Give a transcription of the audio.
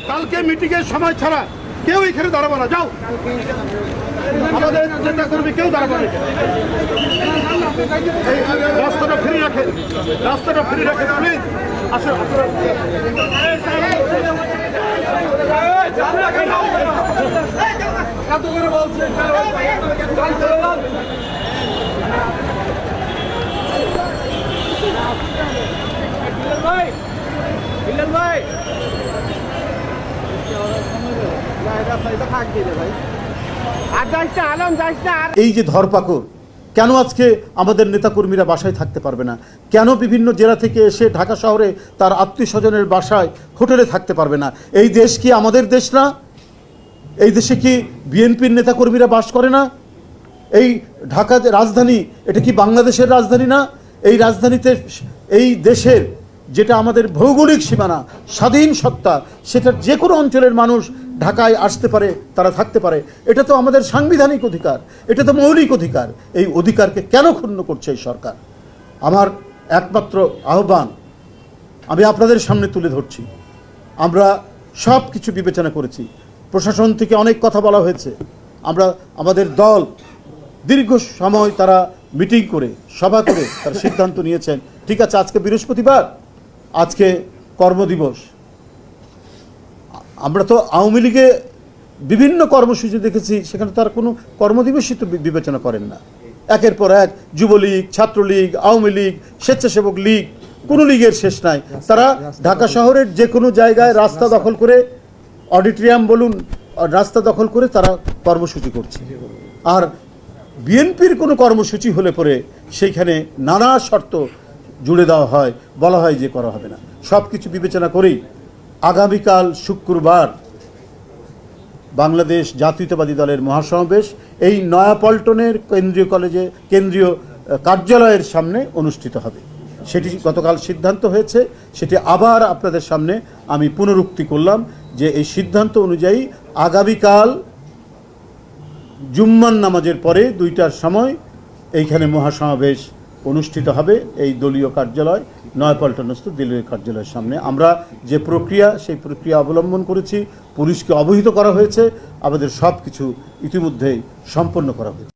কালকে মিটিং এর সময় ছাড়া কেউ এখানে দাঁড়াবো না। যাও, আমাদের নেতা কর্মী কেউ দাঁড়াবো না। রাস্তাটা ফ্রি রাখেন, রাস্তাটা ফ্রি রাখেন প্লিজ। আসুন, এই যে ধরপাকড়, কেন আজকে আমাদের নেতাকর্মীরা বাসায় থাকতে পারবে না? কেন বিভিন্ন জেলা থেকে এসে ঢাকা শহরে তার আত্মীয় স্বজনের বাসায় হোটেলে থাকতে পারবে না? এই দেশ কি আমাদের দেশ না? এই দেশে কি বিএনপির নেতাকর্মীরা বাস করে না? এই ঢাকা যে রাজধানী, এটা কি বাংলাদেশের রাজধানী না? এই রাজধানীতে এই দেশের যেটা আমাদের ভৌগোলিক সীমানা, স্বাধীন সত্তা, সেটা যে কোনো অঞ্চলের মানুষ ঢাকায় আসতে পারে, তারা থাকতে পারে। এটা তো আমাদের সাংবিধানিক অধিকার, এটা তো মৌলিক অধিকার। এই অধিকারকে কেন ক্ষুণ্ণ করছে এই সরকার? আমার একমাত্র আহ্বান আমি আপনাদের সামনে তুলে ধরছি। আমরা সব কিছু বিবেচনা করেছি, প্রশাসন থেকে অনেক কথা বলা হয়েছে। আমাদের দল দীর্ঘ সময় তারা মিটিং করে, সভা করে তারা সিদ্ধান্ত নিয়েছেন, ঠিক আছে আজকে বৃহস্পতিবার, আজকে কর্মদিবস। আমরা তো আওয়ামী লীগে বিভিন্ন কর্মসূচি দেখেছি, সেখানে তার কোনো কর্মদিবসই তো বিবেচনা করেন না। একের পর এক যুবলীগ, ছাত্রলীগ, আওয়ামী লীগ, স্বেচ্ছাসেবক লীগ, কোনো লীগের শেষ নাই। তারা ঢাকা শহরের যে কোনো জায়গায় রাস্তা দখল করে, অডিটোরিয়াম বলুন, রাস্তা দখল করে তারা কর্মসূচি করছে। আর বিএনপির কোনো কর্মসূচি হলে পরে সেইখানে নানা শর্ত জুড়ে দেওয়া হয়, বলা হয় যে করা হবে না। সব কিছু বিবেচনা করেই আগামীকাল শুক্রবার বাংলাদেশ জাতীয়তাবাদী দলের মহাসমাবেশ এই নয়াপল্টনের কেন্দ্রীয় কার্যালয়ের সামনে অনুষ্ঠিত হবে। সেটি গতকাল সিদ্ধান্ত হয়েছে, সেটি আবার আপনাদের সামনে আমি পুনরুক্তি করলাম যে এই সিদ্ধান্ত অনুযায়ী আগামীকাল জুম্মার নামাজের পরে 2টার সময় এইখানে মহাসমাবেশ অনুষ্ঠিত হবে এই দলীয় কার্যালয়, নয়াপল্টনস্থ দলীয় কার্যালয়ের সামনে। আমরা যে প্রক্রিয়া, সেই প্রক্রিয়া অবলম্বন করেছি, পুলিশকে অবহিত করা হয়েছে, আমাদের সব কিছু ইতিমধ্যেই সম্পন্ন করা হয়েছে।